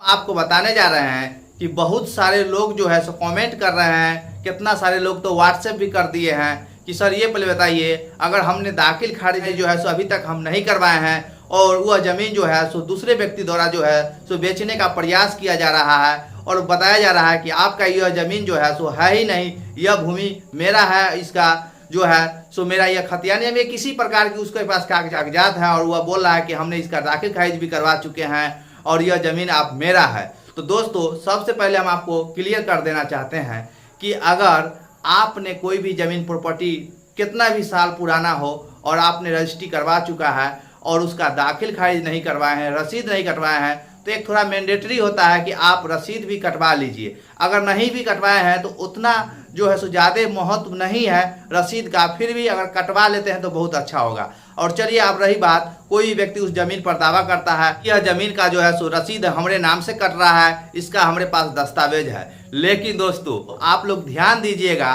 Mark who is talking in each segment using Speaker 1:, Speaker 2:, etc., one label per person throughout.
Speaker 1: आपको बताने जा रहे हैं कि बहुत सारे लोग जो है सो कमेंट कर रहे हैं, कितना सारे लोग तो व्हाट्सएप भी कर दिए हैं कि सर ये पहले बताइए, अगर हमने दाखिल खारिज जो है सो अभी तक हम नहीं करवाए हैं और वह जमीन जो है सो दूसरे व्यक्ति द्वारा जो है सो बेचने का प्रयास किया जा रहा है और बताया जा रहा है कि आपका यह जमीन जो है सो है ही नहीं, यह भूमि मेरा है, इसका जो है सो मेरा यह खतियानी में किसी प्रकार की उसके पास कागजात है और वह बोल रहा है कि हमने इसका दाखिल खारिज भी करवा चुके हैं और यह जमीन आप मेरा है। तो दोस्तों सबसे पहले हम आपको क्लियर कर देना चाहते हैं कि अगर आपने कोई भी ज़मीन प्रॉपर्टी कितना भी साल पुराना हो और आपने रजिस्ट्री करवा चुका है और उसका दाखिल खारिज नहीं करवाए हैं, रसीद नहीं कटवाए हैं, तो एक थोड़ा मैंडेटरी होता है कि आप रसीद भी कटवा लीजिए। अगर नहीं भी कटवाए हैं तो उतना जो है सो ज़्यादा महत्व नहीं है रसीद का, फिर भी अगर कटवा लेते हैं तो बहुत अच्छा होगा। और चलिए अब रही बात, कोई भी व्यक्ति उस जमीन पर दावा करता है यह जमीन का जो है सो रसीद हमारे नाम से कट रहा है, इसका हमारे पास दस्तावेज है। लेकिन दोस्तों आप लोग ध्यान दीजिएगा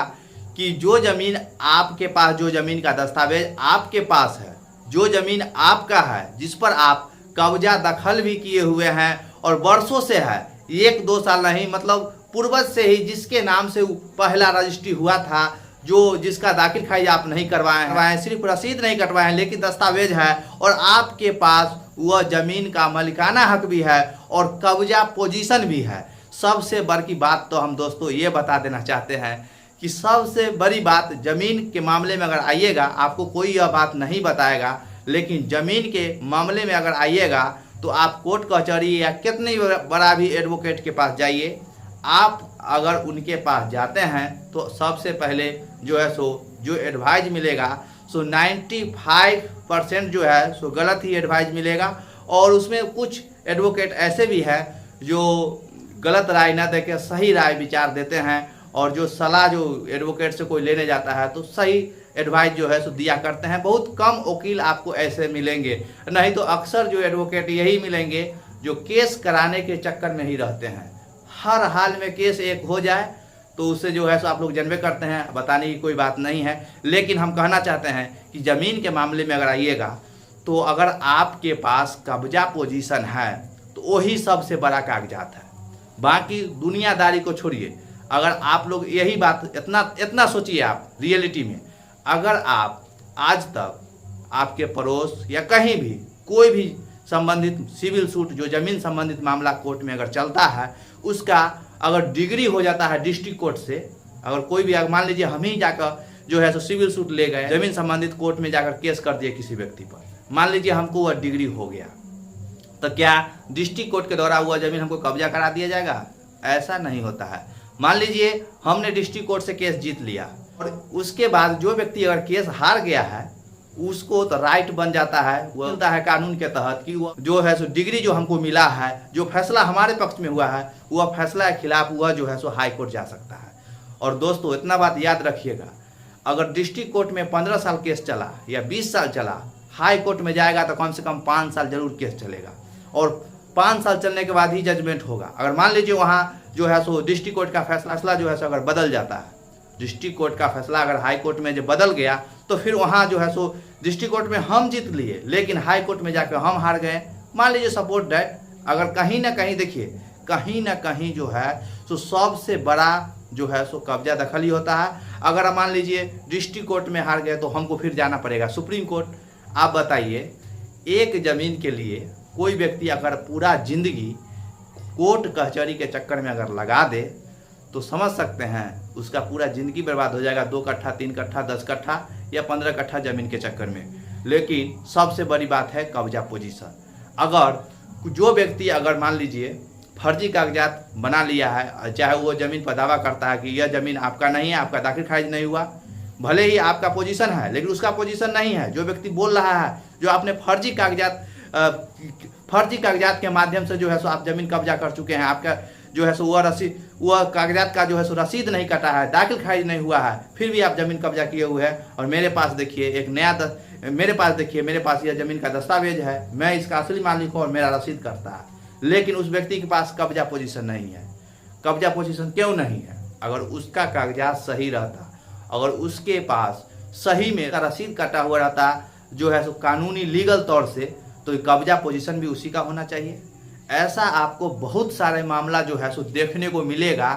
Speaker 1: कि जो जमीन आपके पास, जो जमीन का दस्तावेज आपके पास है, जो जमीन आपका है, जिस पर आप कब्जा दखल भी किए हुए हैं और वर्षों से है, 1-2 साल नहीं, मतलब पूर्वज से ही जिसके नाम से पहला रजिस्ट्री हुआ था, जो जिसका दाखिल खारिज आप नहीं करवाए हैं, सिर्फ रसीद नहीं कटवाए हैं लेकिन दस्तावेज है और आपके पास वह जमीन का मालिकाना हक भी है और कब्जा पोजीशन भी है। सबसे बड़ी बात तो हम दोस्तों ये बता देना चाहते हैं कि सबसे बड़ी बात, जमीन के मामले में अगर आइएगा आपको कोई यह बात नहीं बताएगा, लेकिन जमीन के मामले में अगर आइएगा तो आप कोर्ट कचहरी या कितनी बड़ा भी एडवोकेट के पास जाइए, आप अगर उनके पास जाते हैं तो सबसे पहले जो है सो जो एडवाइज मिलेगा सो 95% जो है सो गलत ही एडवाइज मिलेगा। और उसमें कुछ एडवोकेट ऐसे भी हैं जो गलत राय ना देकर सही राय विचार देते हैं और जो सलाह जो एडवोकेट से कोई लेने जाता है तो सही एडवाइस जो है सो दिया करते हैं। बहुत कम वकील आपको ऐसे मिलेंगे, नहीं तो अक्सर जो एडवोकेट यही मिलेंगे जो केस कराने के चक्कर में ही रहते हैं। हर हाल में केस एक हो जाए तो उससे जो है सो आप लोग जानबे करते हैं, बताने की कोई बात नहीं है। लेकिन हम कहना चाहते हैं कि ज़मीन के मामले में अगर आइएगा तो अगर आपके पास कब्जा पोजीशन है तो वही सबसे बड़ा कागजात है। बाकी दुनियादारी को छोड़िए, अगर आप लोग यही बात इतना सोचिए, आप रियलिटी में अगर आप आज तक आपके पड़ोस या कहीं भी कोई भी संबंधित सिविल सूट, जो ज़मीन संबंधित मामला कोर्ट में अगर चलता है, उसका अगर डिग्री हो जाता है डिस्ट्रिक्ट कोर्ट से, अगर कोई भी मान लीजिए हम ही जाकर जो है सो सिविल सूट ले गए, ज़मीन संबंधित कोर्ट में जाकर केस कर दिए किसी व्यक्ति पर, मान लीजिए हमको वह डिग्री हो गया, तो क्या डिस्ट्रिक्ट कोर्ट के द्वारा वह ज़मीन हमको कब्जा करा दिया जाएगा? ऐसा नहीं होता है। मान लीजिए हमने डिस्ट्रिक्ट कोर्ट से केस जीत लिया और उसके बाद जो व्यक्ति अगर केस हार गया है उसको तो राइट बन जाता है, वो होता है कानून के तहत कि वो जो है सो डिग्री जो हमको मिला है, जो फैसला हमारे पक्ष में हुआ है, वह फैसला के खिलाफ वह जो है सो हाई कोर्ट जा सकता है। और दोस्तों इतना बात याद रखिएगा, अगर डिस्ट्रिक्ट कोर्ट में 15 साल केस चला या 20 साल चला, हाई कोर्ट में जाएगा तो कम से कम 5 साल जरूर केस चलेगा और 5 साल चलने के बाद ही जजमेंट होगा। अगर मान लीजिए वहाँ जो है सो डिस्ट्रिक्ट कोर्ट का फैसला जो है सो अगर बदल जाता है, डिस्ट्रिक्ट कोर्ट का फैसला अगर हाई कोर्ट में जो बदल गया तो फिर वहाँ जो है सो डिस्ट्रिक्ट कोर्ट में हम जीत लिए लेकिन हाई कोर्ट में जाकर हम हार गए, मान लीजिए सपोर्ट दैट, अगर कहीं ना कहीं देखिए, कहीं ना कहीं जो है सो सबसे बड़ा जो है सो कब्जा दखल ही होता है। अगर मान लीजिए डिस्ट्रिक्ट कोर्ट में हार गए तो हमको फिर जाना पड़ेगा सुप्रीम कोर्ट। आप बताइए, एक ज़मीन के लिए कोई व्यक्ति अगर पूरा जिंदगी कोर्ट कचहरी के चक्कर में अगर लगा दे तो समझ सकते हैं उसका पूरा ज़िंदगी बर्बाद हो जाएगा, 2 कट्ठा 3 कट्ठा 10 कट्ठा या 15 कट्ठा ज़मीन के चक्कर में। लेकिन सबसे बड़ी बात है कब्जा पोजीशन। अगर जो व्यक्ति अगर मान लीजिए फर्जी कागजात बना लिया है, चाहे वो ज़मीन पर दावा करता है कि यह ज़मीन आपका नहीं है, आपका दाखिल खारिज नहीं हुआ, भले ही आपका पोजीशन है लेकिन उसका पोजीशन नहीं है, जो व्यक्ति बोल रहा है जो आपने फर्जी कागजात के माध्यम से जो है सो आप ज़मीन कब्जा कर चुके हैं, आपका जो है सो वह कागजात का जो है सो रसीद नहीं कटा है, दाखिल खारिज नहीं हुआ है, फिर भी आप ज़मीन कब्जा किए हुए हैं। और मेरे पास देखिए एक नया मेरे पास यह ज़मीन का दस्तावेज है, मैं इसका असली मालिक हूँ और मेरा रसीद करता है, लेकिन उस व्यक्ति के पास कब्जा पोजीशन नहीं है। कब्जा पोजीशन क्यों नहीं है? अगर उसका कागजात सही रहता, अगर उसके पास सही में रसीद कटा हुआ रहता जो है सो कानूनी लीगल तौर से, तो कब्जा पोजीशन भी उसी का होना चाहिए। ऐसा आपको बहुत सारे मामला जो है सो देखने को मिलेगा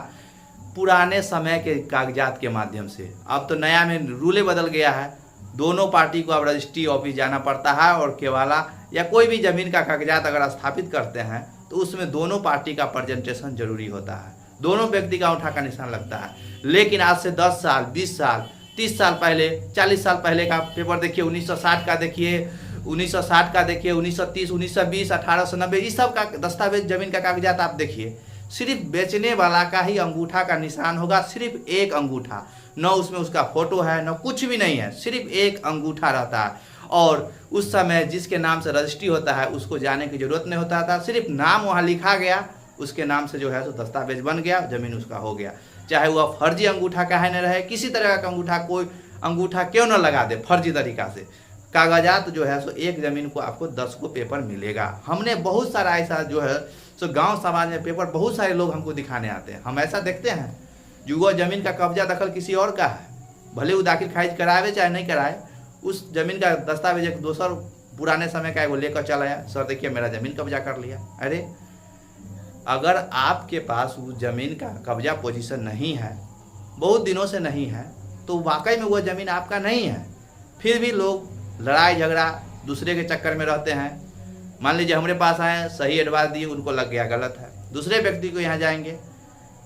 Speaker 1: पुराने समय के कागजात के माध्यम से। अब तो नया में रूले बदल गया है, दोनों पार्टी को अब रजिस्ट्री ऑफिस जाना पड़ता है और केवाला या कोई भी ज़मीन का कागजात अगर स्थापित करते हैं तो उसमें दोनों पार्टी का प्रेजेंटेशन जरूरी होता है, दोनों व्यक्ति का अंगूठा का निशान लगता है। लेकिन आज से 10 साल 20 साल 30 साल पहले 40 साल पहले का पेपर देखिए, 1960 का देखिए, 1960 का देखिए, 1930 1920 1890 इस सब का दस्तावेज ज़मीन का कागजात आप देखिए, सिर्फ बेचने वाला का ही अंगूठा का निशान होगा, सिर्फ एक अंगूठा, न उसमें उसका फोटो है न कुछ भी नहीं है, सिर्फ एक अंगूठा रहता है। और उस समय जिसके नाम से रजिस्ट्री होता है उसको जाने की जरूरत नहीं होता था, सिर्फ नाम वहाँ लिखा गया, उसके नाम से जो है तो दस्तावेज बन गया, ज़मीन उसका हो गया। चाहे वह फर्जी अंगूठा का है न रहे, किसी तरह का अंगूठा, कोई अंगूठा क्यों न लगा दे फर्जी तरीका से, कागजात जो है सो एक ज़मीन को आपको 10 को पेपर मिलेगा। हमने बहुत सारा ऐसा जो है सो गांव समाज में पेपर बहुत सारे लोग हमको दिखाने आते हैं, हम ऐसा देखते हैं जो वह ज़मीन का कब्जा दखल किसी और का है, भले वो दाखिल खारिज करावे चाहे नहीं कराए, उस ज़मीन का दस्तावेज एक दोसर पुराने समय का वो लेकर चला आया, सर देखिए मेरा ज़मीन कब्जा कर लिया। अरे अगर आपके पास उस ज़मीन का कब्जा पोजीशन नहीं है, बहुत दिनों से नहीं है, तो वाकई में वह ज़मीन आपका नहीं है। फिर भी लोग लड़ाई झगड़ा दूसरे के चक्कर में रहते हैं। मान लीजिए हमारे पास आए, सही एडवाइस दिए, उनको लग गया गलत है, दूसरे व्यक्ति को यहाँ जाएंगे,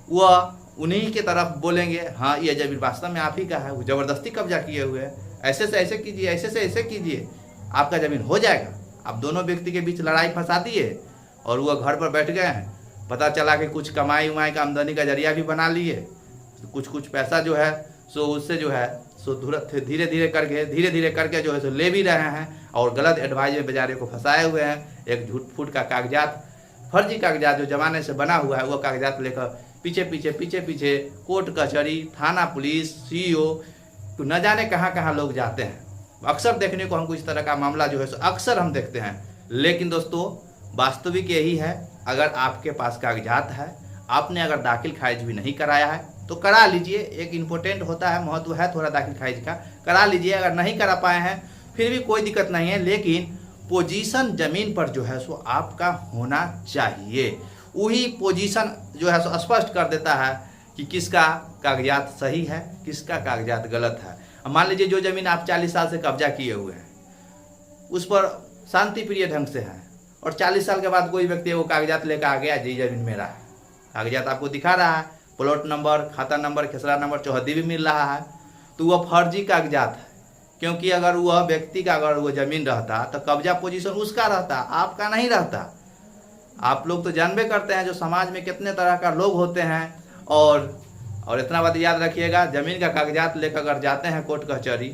Speaker 1: वह उन्हीं के तरफ बोलेंगे हाँ ये ज़मीन वास्तव में आप ही का है, वो ज़बरदस्ती कब्जा किए हुए हैं, ऐसे से ऐसे कीजिए, ऐसे से ऐसे कीजिए, आपका ज़मीन हो जाएगा। अब दोनों व्यक्ति के बीच लड़ाई फंसा दिए और वह घर पर बैठ गए हैं, पता चला कि कुछ कमाई उमाई का आमदनी का जरिया भी बना लिए, कुछ पैसा जो है सो उससे जो है सो धीरे धीरे करके जो है सो ले भी रहे हैं और गलत एडवाइज में बेचारे को फंसाए हुए हैं। एक झूठ फूट का कागजात, फर्जी कागजात जो जमाने से बना हुआ है, वो कागजात लेकर पीछे कोर्ट कचहरी थाना पुलिस सीईओ तो न जाने कहाँ कहाँ लोग जाते हैं। अक्सर देखने को हमको इस तरह का मामला जो है सो अक्सर हम देखते हैं। लेकिन दोस्तों वास्तविक यही है, अगर आपके पास कागजात है, आपने अगर दाखिल खारिज भी नहीं कराया है तो करा लीजिए, एक इम्पोर्टेंट होता है, महत्व है थोड़ा दाखिल खारिज का, करा लीजिए। अगर नहीं करा पाए हैं फिर भी कोई दिक्कत नहीं है, लेकिन पोजीशन ज़मीन पर जो है सो आपका होना चाहिए। वही पोजीशन जो है सो स्पष्ट कर देता है कि किसका कागजात सही है, किसका कागजात गलत है। मान लीजिए जो ज़मीन आप 40 साल से कब्जा किए हुए हैं, उस पर शांति प्रिय ढंग से है, और 40 साल के बाद कोई व्यक्ति वो कागजात लेकर आ गया, जी ज़मीन मेरा है, कागजात आपको दिखा रहा है, प्लॉट नंबर, खाता नंबर, खेसरा नंबर, चौहद्दी भी मिल रहा है, तो वह फर्जी कागजात है। क्योंकि अगर वह व्यक्ति का अगर वो ज़मीन रहता तो कब्जा पोजीशन उसका रहता, आपका नहीं रहता। आप लोग तो जानबे करते हैं जो समाज में कितने तरह का लोग होते हैं। और इतना बात याद रखिएगा, ज़मीन का कागजात लेकर अगर जाते हैं कोर्ट कचहरी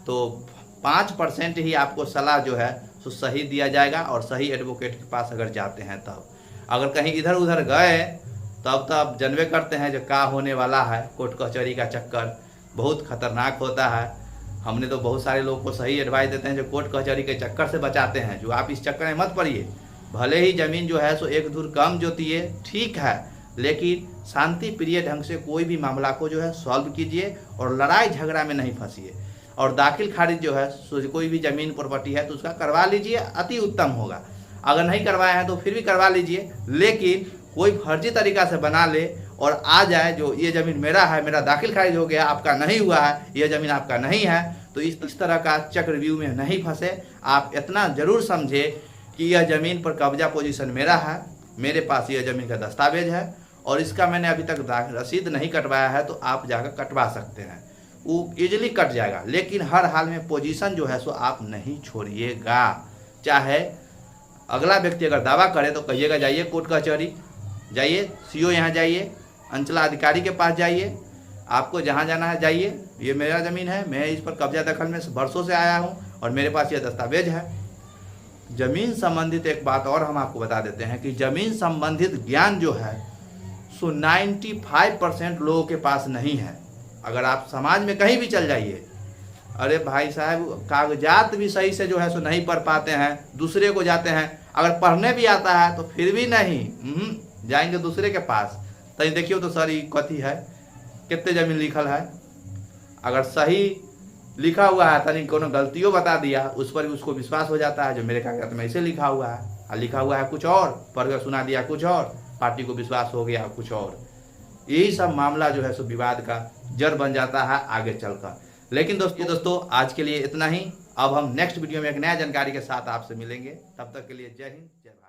Speaker 1: तो 5% ही आपको सलाह जो है सो सही दिया जाएगा, और सही एडवोकेट के पास अगर जाते हैं तब। अगर कहीं इधर उधर गए तब तो आप जानबे करते हैं जो क्या होने वाला है। कोर्ट कचहरी का चक्कर बहुत खतरनाक होता है। हमने तो बहुत सारे लोग को सही एडवाइस देते हैं जो कोर्ट कचहरी के चक्कर से बचाते हैं, जो आप इस चक्कर में मत पड़िए। भले ही ज़मीन जो है सो एक धूर कम जोतिए, ठीक है, लेकिन शांति प्रिय ढंग से कोई भी मामला को जो है सॉल्व कीजिए और लड़ाई झगड़ा में नहीं फंसिए। और दाखिल खारिज जो है सो कोई भी ज़मीन प्रॉपर्टी है तो उसका करवा लीजिए, अति उत्तम होगा। अगर नहीं करवाए हैं तो फिर भी करवा लीजिए, लेकिन कोई फर्जी तरीका से बना ले और आ जाए जो ये ज़मीन मेरा है, मेरा दाखिल खारिज हो गया, आपका नहीं हुआ है, ये ज़मीन आपका नहीं है, तो इस तरह का चक्रव्यूह में नहीं फंसे। आप इतना ज़रूर समझे कि यह ज़मीन पर कब्जा पोजीशन मेरा है, मेरे पास यह ज़मीन का दस्तावेज है और इसका मैंने अभी तक रसीद नहीं कटवाया है, तो आप जाकर कटवा सकते हैं, वो ईजिली कट जाएगा। लेकिन हर हाल में पोजीशन जो है सो आप नहीं छोड़िएगा। चाहे अगला व्यक्ति अगर दावा करे तो कहिएगा जाइए कोर्ट कचहरी, जाइए सीओ यहाँ जाइए, अंचलाधिकारी के पास जाइए, आपको जहाँ जाना है जाइए, ये मेरा ज़मीन है, मैं इस पर कब्जा दखल में बरसों से आया हूँ और मेरे पास ये दस्तावेज है। ज़मीन संबंधित एक बात और हम आपको बता देते हैं कि ज़मीन संबंधित ज्ञान जो है सो 95% लोगों के पास नहीं है। अगर आप समाज में कहीं भी चल जाइए, अरे भाई साहब कागजात भी सही से जो है सो नहीं पढ़ पाते हैं, दूसरे को जाते हैं, अगर पढ़ने भी आता है तो फिर भी नहीं, जाएंगे दूसरे के पास, तभी देखियो तो सर ये कथी है, कितने ज़मीन लिखल है। अगर सही लिखा हुआ है तनी कोनो गलतियों बता दिया, उस पर भी उसको विश्वास हो जाता है जो मेरे कागजात में ऐसे लिखा हुआ है। लिखा हुआ है कुछ और, पढ़ कर सुना दिया कुछ और, पार्टी को विश्वास हो गया कुछ और। यही सब मामला जो है सो विवाद का जड़ बन जाता है आगे चलकर। लेकिन दोस्तों आज के लिए इतना ही। अब हम नेक्स्ट वीडियो में एक नया जानकारी के साथ आपसे मिलेंगे। तब तक के लिए जय हिंद, जय भारत।